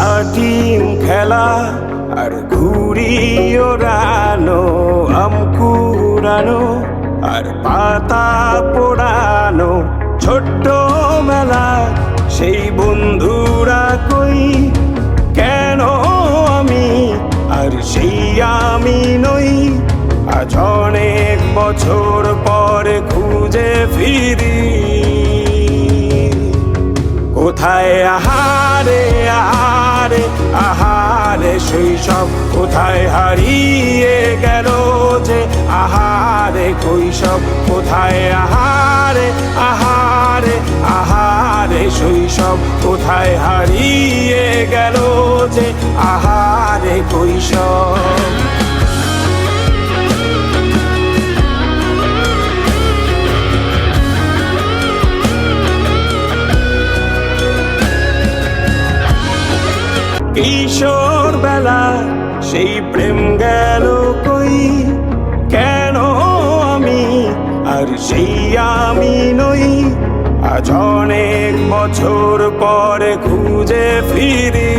লাটিম খেলা আর ঘুড়ি ওড়ানো, আম কুড়ানো আর পাতা পোড়ানো, ছোট্ট মেলা সেই বন্ধুরা কই, কেন আমি আর সেই আমি নই। আজ অনেক বছর পরে খুঁজে ফিরি, কোথায় আহারে আহারে আহারে শৈশব, কোথায় হারিয়ে গেল যে আহারে কৈশব, কোথায় আহারে আহারে আহারে শৈশব, কোথায় হারিয়ে গেল যে আহারে কৈশব। কিশোর বেলা সেই প্রেম গেল কই, কেন আমি আর সেই আমি নই। আজ অনেক বছর পরে খুঁজে ফিরি,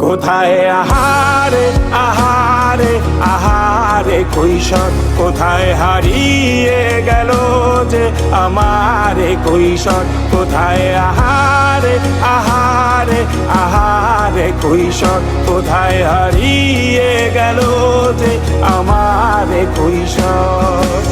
কোথায় আহারে আহারে আহারে কৈশোর, কোথায় হারিয়ে গেল যে আমারে কৈশোর, কোথায় আহারে আহারে আহারে কৈশোর, কোথায় হারিয়ে গেল যে আমারে কৈশোর।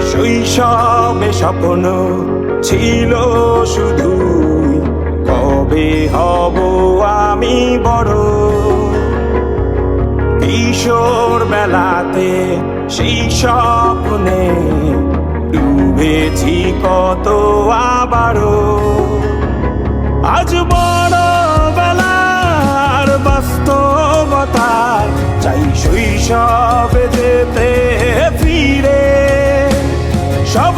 শৈশবে স্বপ্ন ছিল শুধু, কবে হব আমি বড়। কিশোর বেলাতে সেই স্বপ্নে ডুবেছি কত আবারও। আজ বড় বেলার বাস্তবতার চাই শৈশবে যেতে ফিরে, সব